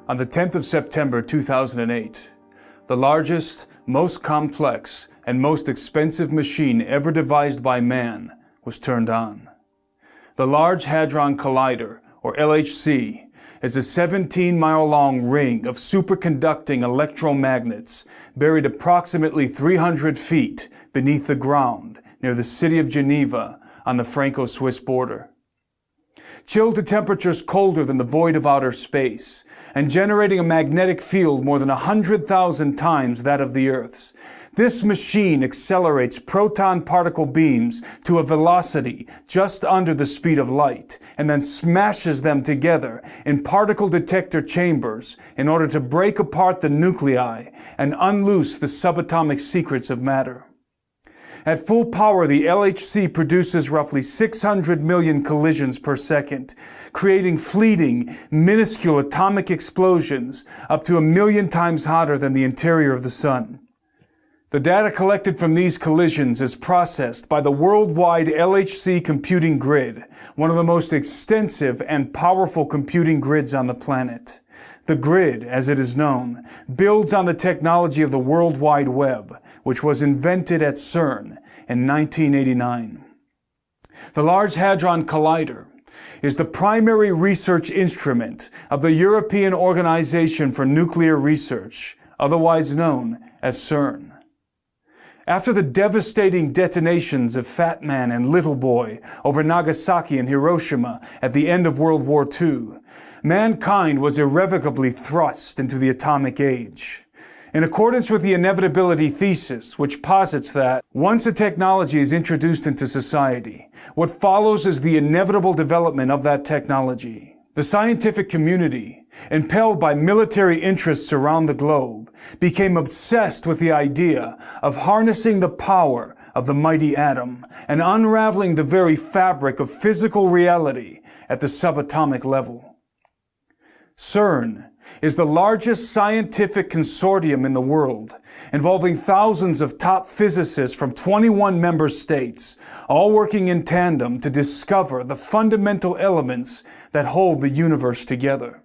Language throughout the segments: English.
On the 10th of September 2008, the largest, most complex, and most expensive machine ever devised by man was turned on. The Large Hadron Collider, or LHC, is a 17-mile-long ring of superconducting electromagnets buried approximately 300 feet beneath the ground near the city of Geneva on the Franco-Swiss border. Chilled to temperatures colder than the void of outer space, and generating a magnetic field more than 100,000 times that of the Earth's, this machine accelerates proton particle beams to a velocity just under the speed of light, and then smashes them together in particle detector chambers in order to break apart the nuclei and unloose the subatomic secrets of matter. At full power, the LHC produces roughly 600 million collisions per second, creating fleeting, minuscule atomic explosions up to 1 million times hotter than the interior of the Sun. The data collected from these collisions is processed by the worldwide LHC computing grid, one of the most extensive and powerful computing grids on the planet. The grid, as it is known, builds on the technology of the World Wide Web, which was invented at CERN in 1989. The Large Hadron Collider is the primary research instrument of the European Organization for Nuclear Research, otherwise known as CERN. After the devastating detonations of Fat Man and Little Boy over Nagasaki and Hiroshima at the end of World War II, mankind was irrevocably thrust into the atomic age. In accordance with the inevitability thesis, which posits that once a technology is introduced into society, what follows is the inevitable development of that technology. The scientific community, impelled by military interests around the globe, became obsessed with the idea of harnessing the power of the mighty atom and unraveling the very fabric of physical reality at the subatomic level. CERN is the largest scientific consortium in the world, involving thousands of top physicists from 21 member states, all working in tandem to discover the fundamental elements that hold the universe together.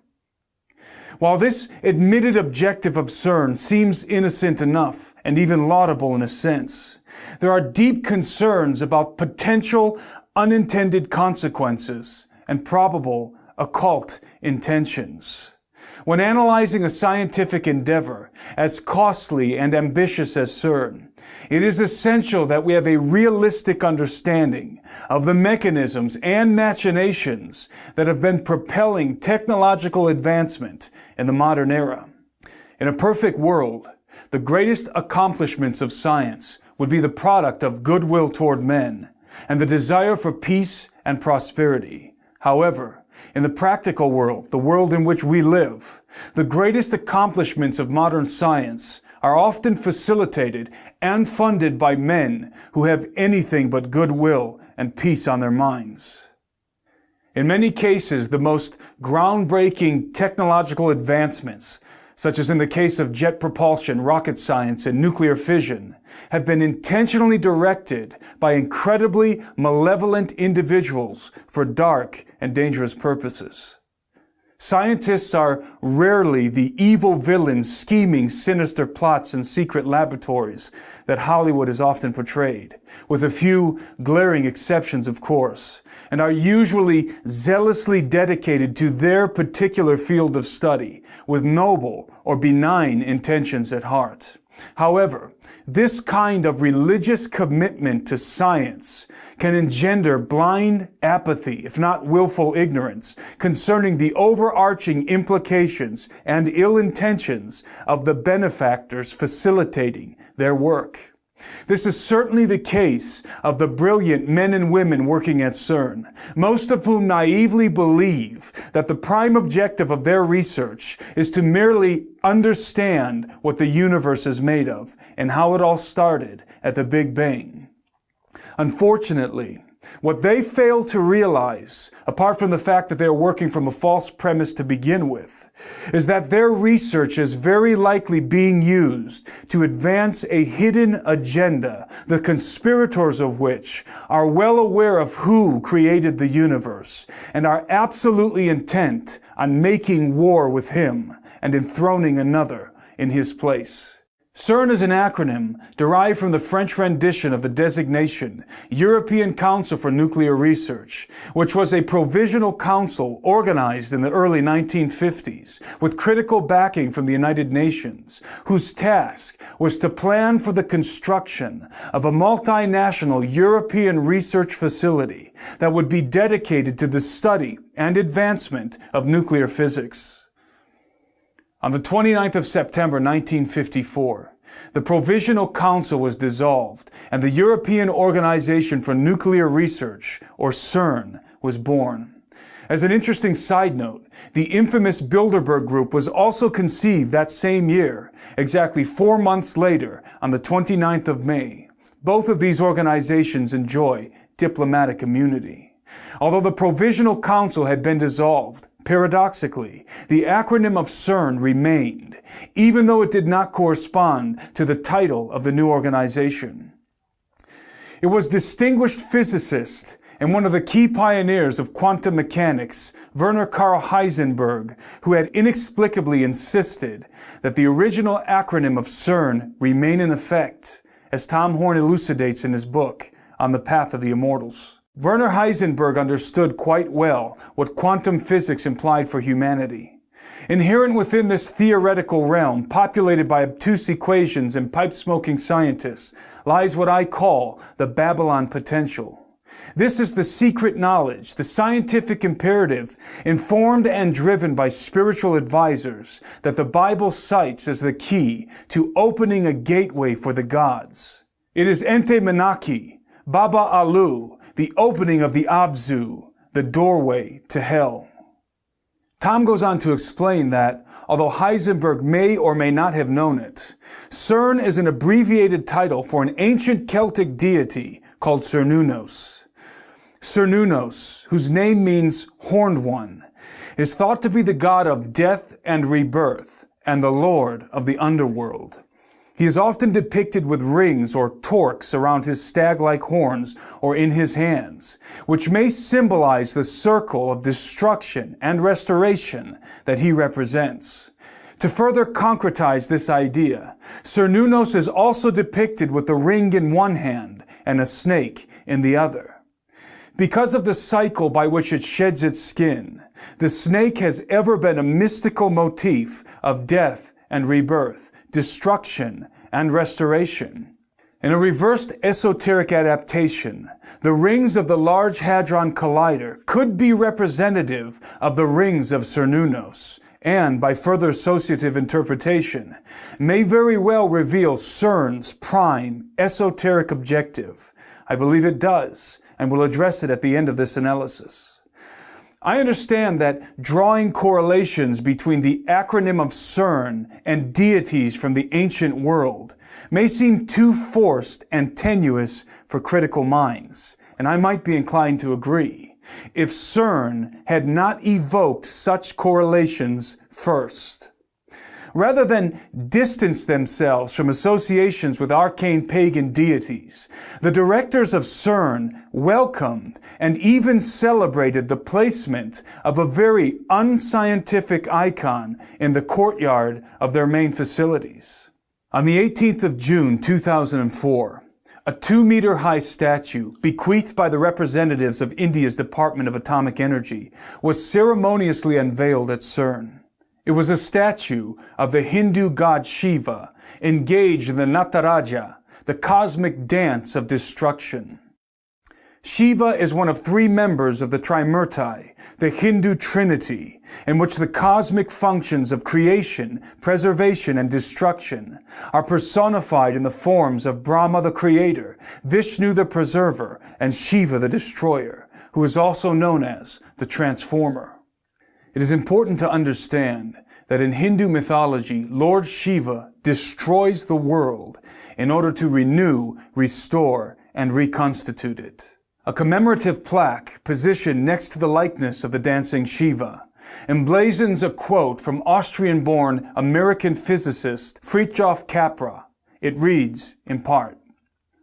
While this admitted objective of CERN seems innocent enough, and even laudable in a sense, there are deep concerns about potential unintended consequences and probable occult intentions. When analyzing a scientific endeavor as costly and ambitious as CERN, it is essential that we have a realistic understanding of the mechanisms and machinations that have been propelling technological advancement in the modern era. In a perfect world, the greatest accomplishments of science would be the product of goodwill toward men and the desire for peace and prosperity. However, in the practical world, the world in which we live, the greatest accomplishments of modern science are often facilitated and funded by men who have anything but goodwill and peace on their minds. In many cases, the most groundbreaking technological advancements, such as in the case of jet propulsion, rocket science, and nuclear fission, have been intentionally directed by incredibly malevolent individuals for dark and dangerous purposes. Scientists are rarely the evil villains scheming sinister plots in secret laboratories that Hollywood has often portrayed, with a few glaring exceptions, of course, and are usually zealously dedicated to their particular field of study, with noble or benign intentions at heart. However, this kind of religious commitment to science can engender blind apathy, if not willful ignorance, concerning the overarching implications and ill intentions of the benefactors facilitating their work. This is certainly the case of the brilliant men and women working at CERN, most of whom naively believe that the prime objective of their research is to merely understand what the universe is made of and how it all started at the Big Bang. Unfortunately, What they fail to realize, apart from the fact that they are working from a false premise to begin with, is that their research is very likely being used to advance a hidden agenda, the conspirators of which are well aware of who created the universe and are absolutely intent on making war with him and enthroning another in his place. CERN is an acronym derived from the French rendition of the designation European Council for Nuclear Research, which was a provisional council organized in the early 1950s with critical backing from the United Nations, whose task was to plan for the construction of a multinational European research facility that would be dedicated to the study and advancement of nuclear physics. On the 29th of September 1954, the Provisional Council was dissolved and the European Organization for Nuclear Research, or CERN, was born. As an interesting side note, the infamous Bilderberg Group was also conceived that same year, exactly 4 months later, on the 29th of May. Both of these organizations enjoy diplomatic immunity. Although the Provisional Council had been dissolved, paradoxically, the acronym of CERN remained, even though it did not correspond to the title of the new organization. It was distinguished physicist and one of the key pioneers of quantum mechanics, Werner Karl Heisenberg, who had inexplicably insisted that the original acronym of CERN remain in effect, as Tom Horn elucidates in his book, On the Path of the Immortals. Werner Heisenberg understood quite well what quantum physics implied for humanity. Inherent within this theoretical realm, populated by obtuse equations and pipe-smoking scientists, lies what I call the Babylon potential. This is the secret knowledge, the scientific imperative, informed and driven by spiritual advisors, that the Bible cites as the key to opening a gateway for the gods. It is Ente Menaki, Baba Alu, the opening of the Abzu, the doorway to hell. Tom goes on to explain that, although Heisenberg may or may not have known it, CERN is an abbreviated title for an ancient Celtic deity called Cernunnos. Cernunnos, whose name means horned one, is thought to be the god of death and rebirth and the lord of the underworld. He is often depicted with rings or torques around his stag-like horns or in his hands, which may symbolize the circle of destruction and restoration that he represents. To further concretize this idea, Cernunnos is also depicted with a ring in one hand and a snake in the other. Because of the cycle by which it sheds its skin, the snake has ever been a mystical motif of death and rebirth, destruction and restoration. In a reversed esoteric adaptation, the rings of the Large Hadron Collider could be representative of the rings of Cernunnos, and, by further associative interpretation, may very well reveal CERN's prime esoteric objective. I believe it does, and will address it at the end of this analysis. I understand that drawing correlations between the acronym of CERN and deities from the ancient world may seem too forced and tenuous for critical minds, and I might be inclined to agree, if CERN had not evoked such correlations first. Rather than distance themselves from associations with arcane pagan deities, the directors of CERN welcomed and even celebrated the placement of a very unscientific icon in the courtyard of their main facilities. On the 18th of June 2004, a 2-meter-high statue, bequeathed by the representatives of India's Department of Atomic Energy, was ceremoniously unveiled at CERN. It was a statue of the Hindu god Shiva, engaged in the Nataraja, the cosmic dance of destruction. Shiva is one of 3 members of the Trimurti, the Hindu Trinity, in which the cosmic functions of creation, preservation, and destruction are personified in the forms of Brahma the Creator, Vishnu the Preserver, and Shiva the Destroyer, who is also known as the Transformer. It is important to understand that in Hindu mythology, Lord Shiva destroys the world in order to renew, restore, and reconstitute it. A commemorative plaque positioned next to the likeness of the dancing Shiva emblazons a quote from Austrian-born American physicist Fritjof Capra. It reads, in part,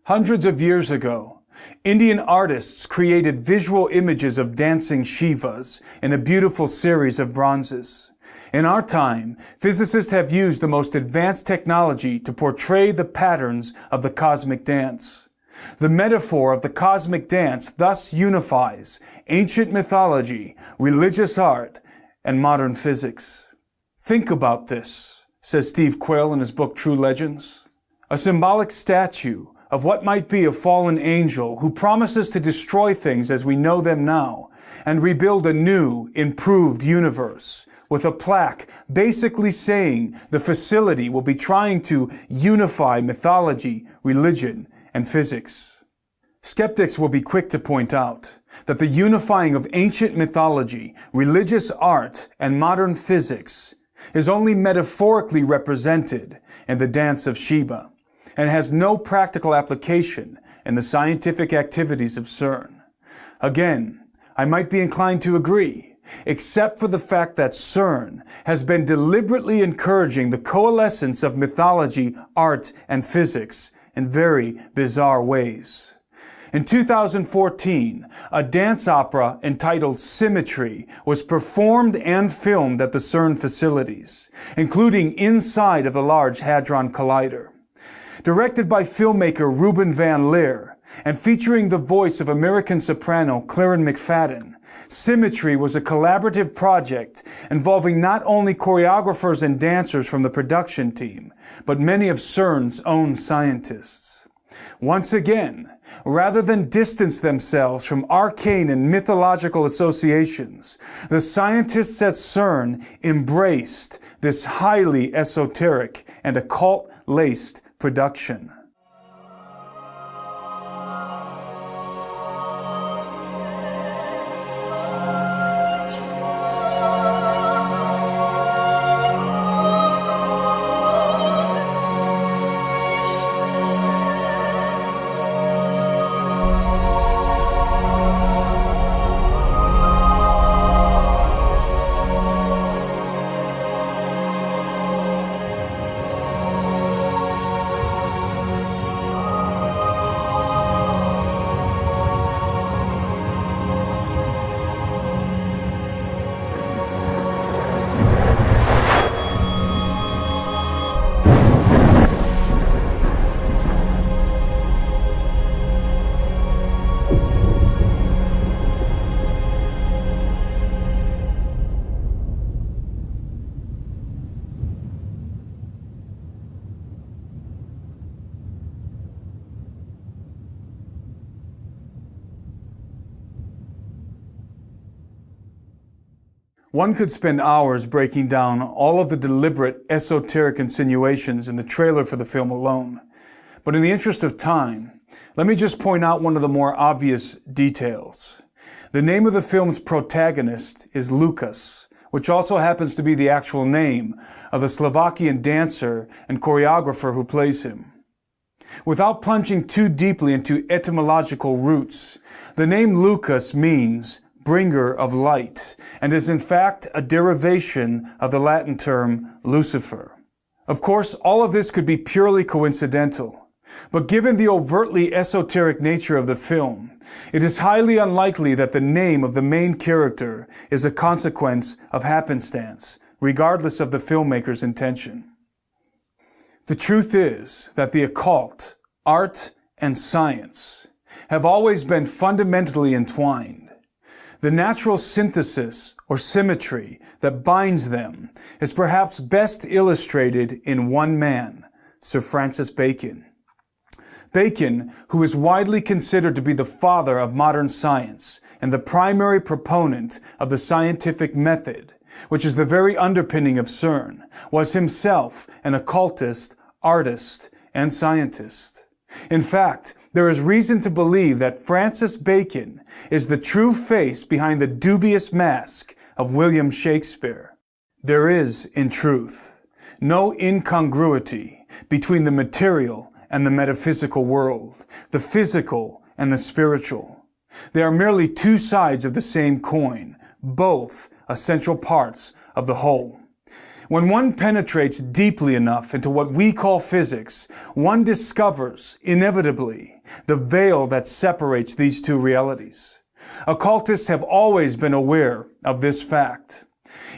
"Hundreds of years ago, Indian artists created visual images of dancing Shivas in a beautiful series of bronzes. In our time, physicists have used the most advanced technology to portray the patterns of the cosmic dance. The metaphor of the cosmic dance thus unifies ancient mythology, religious art, and modern physics." Think about this, says Steve Quayle in his book True Legends. A symbolic statue of what might be a fallen angel who promises to destroy things as we know them now and rebuild a new, improved universe, with a plaque basically saying the facility will be trying to unify mythology, religion, and physics. Skeptics will be quick to point out that the unifying of ancient mythology, religious art, and modern physics is only metaphorically represented in the dance of Shiva and has no practical application in the scientific activities of CERN. Again, I might be inclined to agree, except for the fact that CERN has been deliberately encouraging the coalescence of mythology, art, and physics in very bizarre ways. In 2014, a dance opera entitled Symmetry was performed and filmed at the CERN facilities, including inside of the Large Hadron Collider. Directed by filmmaker Ruben Van Leer and featuring the voice of American soprano Claren McFadden, Symmetry was a collaborative project involving not only choreographers and dancers from the production team, but many of CERN's own scientists. Once again, rather than distance themselves from arcane and mythological associations, the scientists at CERN embraced this highly esoteric and occult-laced production. One could spend hours breaking down all of the deliberate esoteric insinuations in the trailer for the film alone. But in the interest of time, let me just point out one of the more obvious details. The name of the film's protagonist is Lucas, which also happens to be the actual name of the Slovakian dancer and choreographer who plays him. Without plunging too deeply into etymological roots, the name Lucas means bringer of light, and is in fact a derivation of the Latin term Lucifer. Of course, all of this could be purely coincidental, but given the overtly esoteric nature of the film, it is highly unlikely that the name of the main character is a consequence of happenstance, regardless of the filmmaker's intention. The truth is that the occult, art, and science have always been fundamentally entwined. The natural synthesis or symmetry that binds them is perhaps best illustrated in one man, Sir Francis Bacon. Bacon, who is widely considered to be the father of modern science and the primary proponent of the scientific method, which is the very underpinning of CERN, was himself an occultist, artist, and scientist. In fact, there is reason to believe that Francis Bacon is the true face behind the dubious mask of William Shakespeare. There is, in truth, no incongruity between the material and the metaphysical world, the physical and the spiritual. They are merely two sides of the same coin, both essential parts of the whole. When one penetrates deeply enough into what we call physics, one discovers, inevitably, the veil that separates these two realities. Occultists have always been aware of this fact.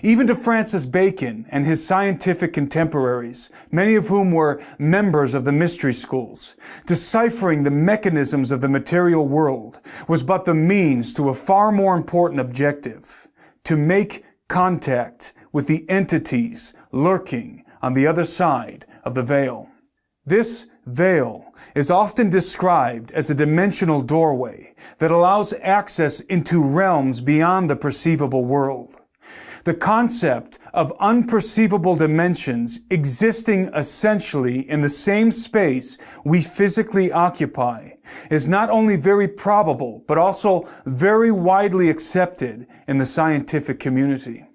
Even to Francis Bacon and his scientific contemporaries, many of whom were members of the mystery schools, deciphering the mechanisms of the material world was but the means to a far more important objective: to make contact with the entities lurking on the other side of the veil. This veil is often described as a dimensional doorway that allows access into realms beyond the perceivable world. The concept of unperceivable dimensions existing essentially in the same space we physically occupy is not only very probable, but also very widely accepted in the scientific community.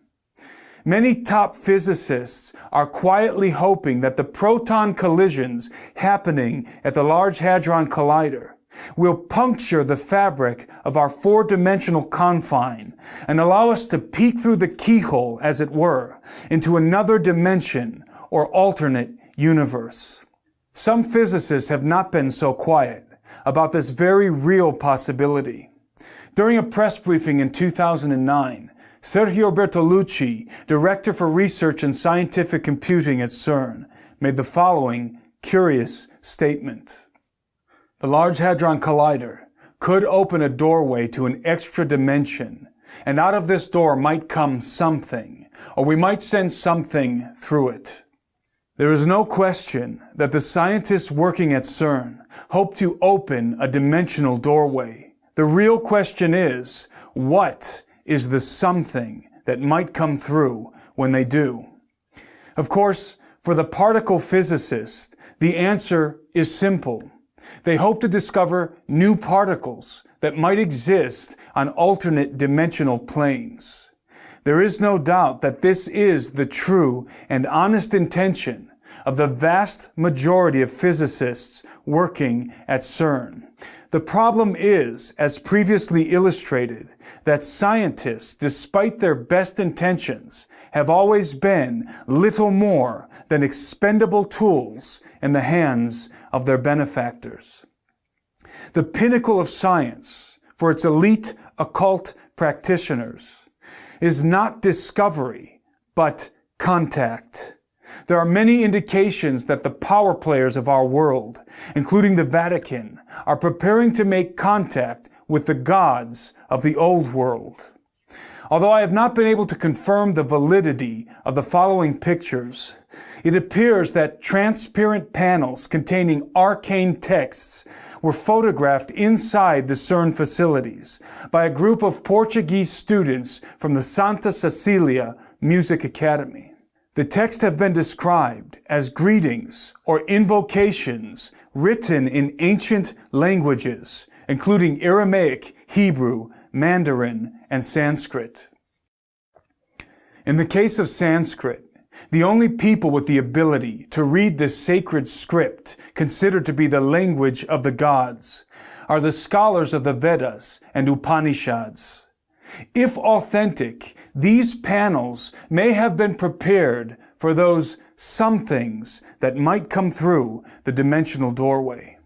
Many top physicists are quietly hoping that the proton collisions happening at the Large Hadron Collider will puncture the fabric of our four-dimensional confine and allow us to peek through the keyhole, as it were, into another dimension or alternate universe. Some physicists have not been so quiet about this very real possibility. During a press briefing in 2009, Sergio Bertolucci, Director for Research and Scientific Computing at CERN, made the following curious statement. The Large Hadron Collider could open a doorway to an extra dimension, and out of this door might come something, or we might send something through it. There is no question that the scientists working at CERN hope to open a dimensional doorway. The real question is, what is the something that might come through when they do? Of course, for the particle physicist, the answer is simple. They hope to discover new particles that might exist on alternate dimensional planes. There is no doubt that this is the true and honest intention of the vast majority of physicists working at CERN. The problem is, as previously illustrated, that scientists, despite their best intentions, have always been little more than expendable tools in the hands of their benefactors. The pinnacle of science, for its elite occult practitioners, is not discovery, but contact. There are many indications that the power players of our world, including the Vatican, are preparing to make contact with the gods of the old world. Although I have not been able to confirm the validity of the following pictures, it appears that transparent panels containing arcane texts were photographed inside the CERN facilities by a group of Portuguese students from the Santa Cecilia Music Academy. The texts have been described as greetings or invocations written in ancient languages, including Aramaic, Hebrew, Mandarin, and Sanskrit. In the case of Sanskrit, the only people with the ability to read this sacred script, considered to be the language of the gods, are the scholars of the Vedas and Upanishads. If authentic, these panels may have been prepared for those somethings that might come through the dimensional doorway.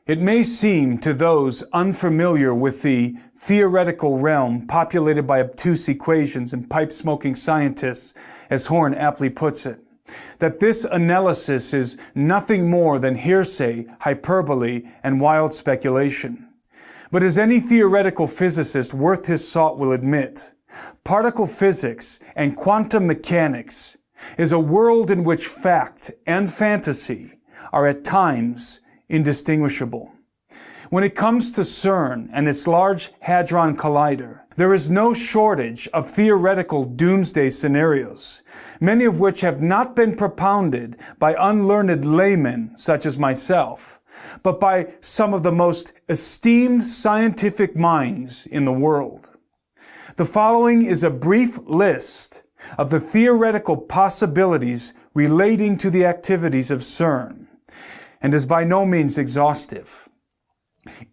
It may seem to those unfamiliar with the theoretical realm populated by obtuse equations and pipe-smoking scientists, as Horn aptly puts it, that this analysis is nothing more than hearsay, hyperbole, and wild speculation. But as any theoretical physicist worth his salt will admit, particle physics and quantum mechanics is a world in which fact and fantasy are at times indistinguishable. When it comes to CERN and its Large Hadron Collider, there is no shortage of theoretical doomsday scenarios, many of which have not been propounded by unlearned laymen such as myself, but by some of the most esteemed scientific minds in the world. The following is a brief list of the theoretical possibilities relating to the activities of CERN, and is by no means exhaustive.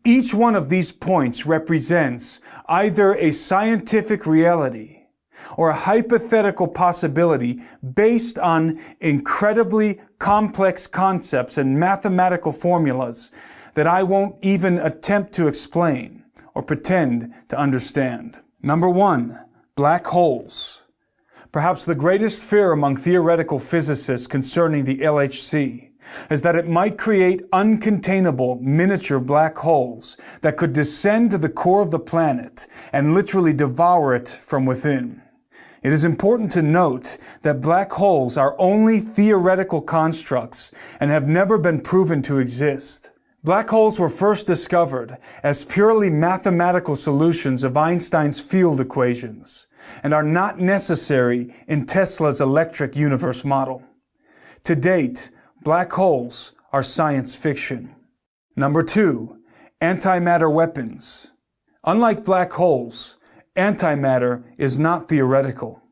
Each one of these points represents either a scientific reality or a hypothetical possibility based on incredibly complex concepts and mathematical formulas that I won't even attempt to explain or pretend to understand. Number 1, black holes. Perhaps the greatest fear among theoretical physicists concerning the LHC is that it might create uncontainable miniature black holes that could descend to the core of the planet and literally devour it from within. It is important to note that black holes are only theoretical constructs and have never been proven to exist. Black holes were first discovered as purely mathematical solutions of Einstein's field equations and are not necessary in Tesla's electric universe model. To date, black holes are science fiction. Number 2, antimatter weapons. Unlike black holes, antimatter is not theoretical.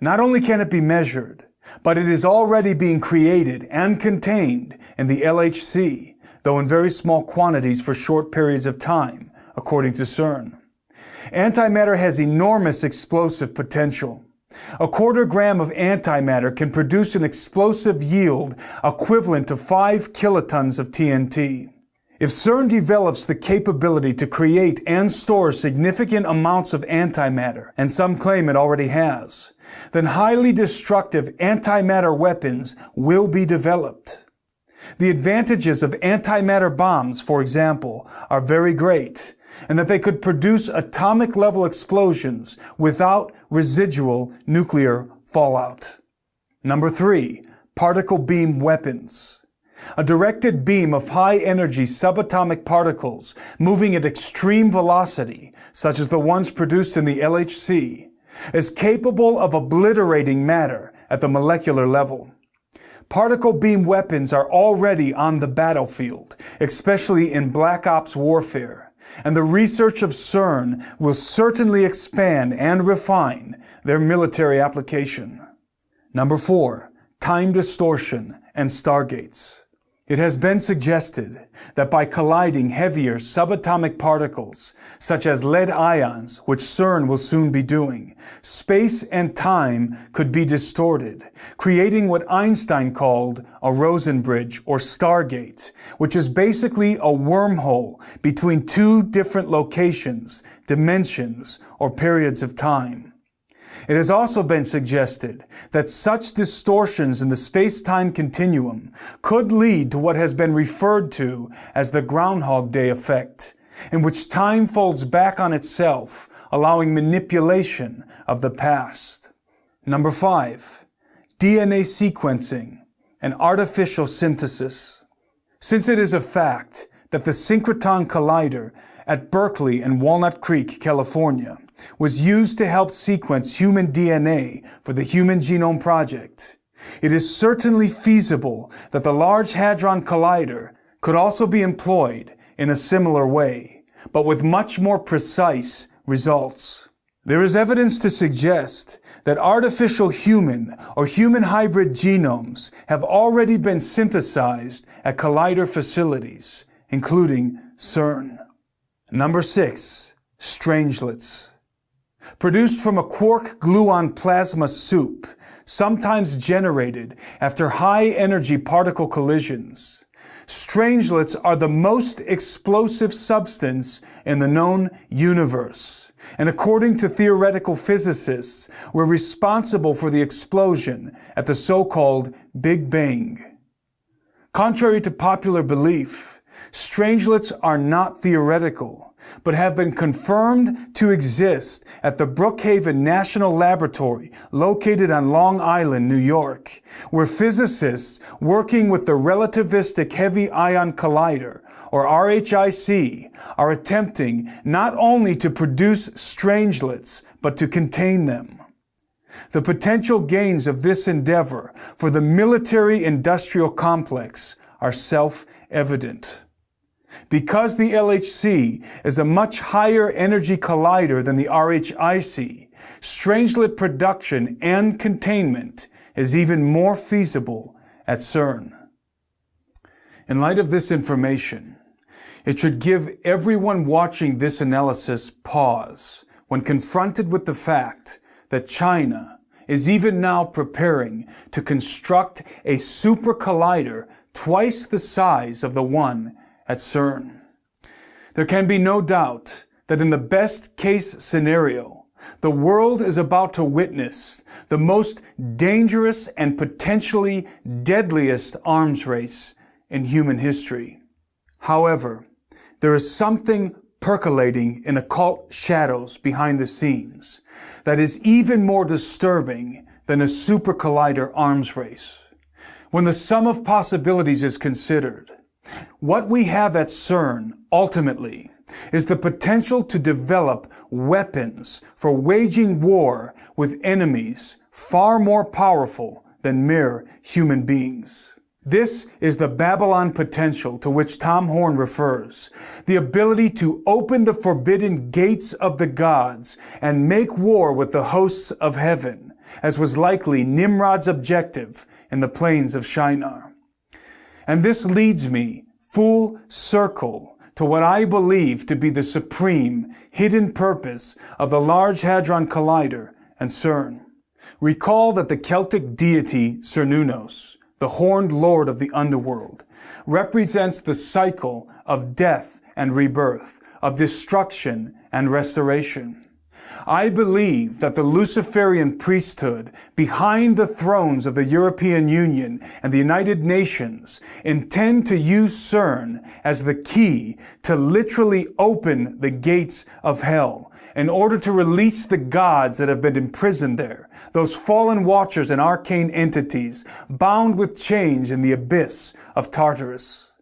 Not only can it be measured, but it is already being created and contained in the LHC, though in very small quantities for short periods of time, according to CERN. Antimatter has enormous explosive potential. A quarter gram of antimatter can produce an explosive yield equivalent to 5 kilotons of TNT. If CERN develops the capability to create and store significant amounts of antimatter, and some claim it already has, then highly destructive antimatter weapons will be developed. The advantages of antimatter bombs, for example, are very great, and that they could produce atomic-level explosions without residual nuclear fallout. Number 3, particle beam weapons. A directed beam of high-energy subatomic particles moving at extreme velocity, such as the ones produced in the LHC, is capable of obliterating matter at the molecular level. Particle beam weapons are already on the battlefield, especially in Black Ops warfare, and the research of CERN will certainly expand and refine their military application. Number 4, time distortion and stargates. It has been suggested that by colliding heavier subatomic particles, such as lead ions, which CERN will soon be doing, space and time could be distorted, creating what Einstein called a Rosen bridge or stargate, which is basically a wormhole between two different locations, dimensions, or periods of time. It has also been suggested that such distortions in the space-time continuum could lead to what has been referred to as the Groundhog Day effect, in which time folds back on itself, allowing manipulation of the past. Number 5, DNA sequencing and artificial synthesis. Since it is a fact that the Synchrotron Collider at Berkeley and Walnut Creek, California, was used to help sequence human DNA for the Human Genome Project, it is certainly feasible that the Large Hadron Collider could also be employed in a similar way, but with much more precise results. There is evidence to suggest that artificial human or human hybrid genomes have already been synthesized at collider facilities, including CERN. Number 6, strangelets. Produced from a quark-gluon plasma soup, sometimes generated after high-energy particle collisions, strangelets are the most explosive substance in the known universe, and according to theoretical physicists, were responsible for the explosion at the so-called Big Bang. Contrary to popular belief, strangelets are not theoretical, but have been confirmed to exist at the Brookhaven National Laboratory located on Long Island, New York, where physicists working with the Relativistic Heavy Ion Collider, or RHIC, are attempting not only to produce strangelets, but to contain them. The potential gains of this endeavor for the military-industrial complex are self-evident. Because the LHC is a much higher energy collider than the RHIC, strangelet production and containment is even more feasible at CERN. In light of this information, It should give everyone watching this analysis pause when confronted with the fact that China is even now preparing to construct a super collider twice the size of the one at CERN. There can be no doubt that in the best case scenario, the world is about to witness the most dangerous and potentially deadliest arms race in human history. However, there is something percolating in occult shadows behind the scenes that is even more disturbing than a super collider arms race. When the sum of possibilities is considered, what we have at CERN ultimately is the potential to develop weapons for waging war with enemies far more powerful than mere human beings. This is the Babylon potential to which Tom Horn refers, the ability to open the forbidden gates of the gods and make war with the hosts of heaven, as was likely Nimrod's objective in the plains of Shinar. And this leads me full circle to what I believe to be the supreme hidden purpose of the Large Hadron Collider and CERN. Recall that the Celtic deity Cernunnos, the horned lord of the underworld, represents the cycle of death and rebirth, of destruction and restoration. I believe that the Luciferian priesthood behind the thrones of the European Union and the United Nations intend to use CERN as the key to literally open the gates of hell in order to release the gods that have been imprisoned there, those fallen watchers and arcane entities bound with chains in the abyss of Tartarus.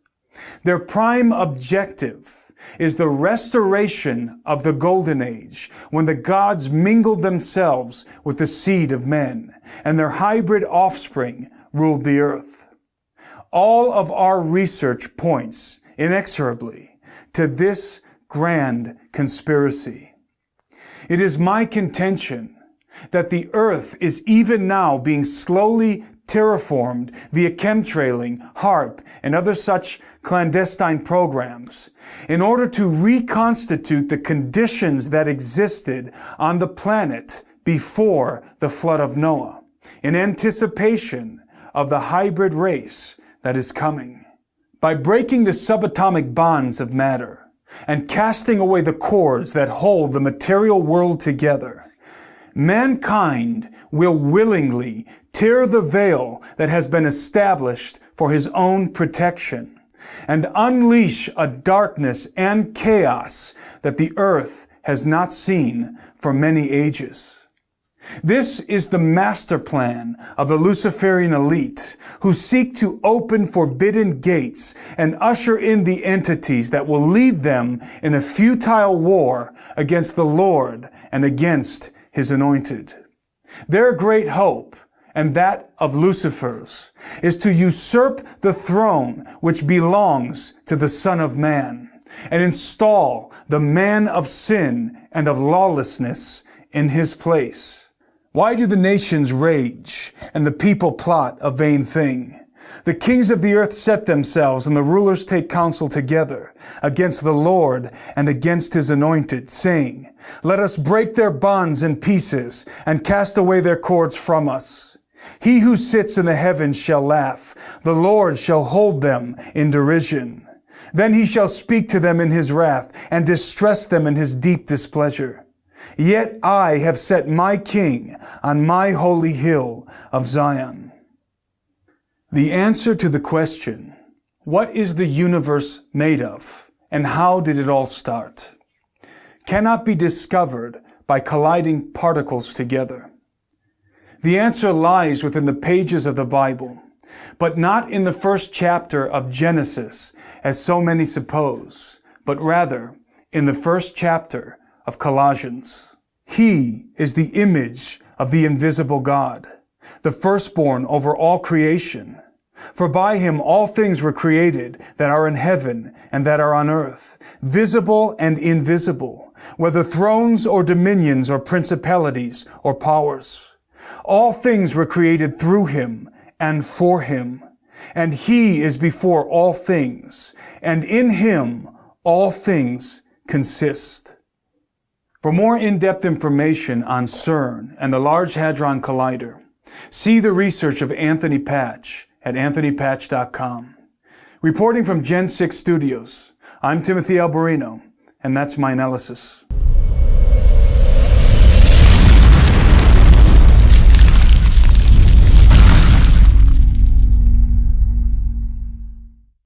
Their prime objective is the restoration of the Golden Age, when the gods mingled themselves with the seed of men, and their hybrid offspring ruled the earth. All of our research points inexorably to this grand conspiracy. It is my contention that the earth is even now being slowly terraformed via chemtrailing, HARP, and other such clandestine programs in order to reconstitute the conditions that existed on the planet before the flood of Noah, in anticipation of the hybrid race that is coming. By breaking the subatomic bonds of matter and casting away the cords that hold the material world together, mankind will willingly tear the veil that has been established for his own protection and unleash a darkness and chaos that the earth has not seen for many ages. This is the master plan of the Luciferian elite, who seek to open forbidden gates and usher in the entities that will lead them in a futile war against the Lord and against His anointed. Their great hope, and that of Lucifer's, is to usurp the throne which belongs to the Son of Man, and install the man of sin and of lawlessness in his place. Why do the nations rage and the people plot a vain thing? The kings of the earth set themselves, and the rulers take counsel together against the Lord and against His anointed, saying, "Let us break their bonds in pieces and cast away their cords from us. He who sits in the heavens shall laugh. The Lord shall hold them in derision. Then He shall speak to them in His wrath and distress them in His deep displeasure. Yet I have set my King on my holy hill of Zion." The answer to the question, what is the universe made of, and how did it all start, cannot be discovered by colliding particles together. The answer lies within the pages of the Bible, but not in the first chapter of Genesis, as so many suppose, but rather in the first chapter of Colossians. He is the image of the invisible God, the firstborn over all creation. For by Him all things were created that are in heaven and that are on earth, visible and invisible, whether thrones or dominions or principalities or powers. All things were created through Him and for Him, and He is before all things, and in Him all things consist. For more in-depth information on CERN and the Large Hadron Collider, see the research of Anthony Patch at anthonypatch.com. Reporting from Gen 6 Studios, I'm Timothy Alberino, and that's my analysis.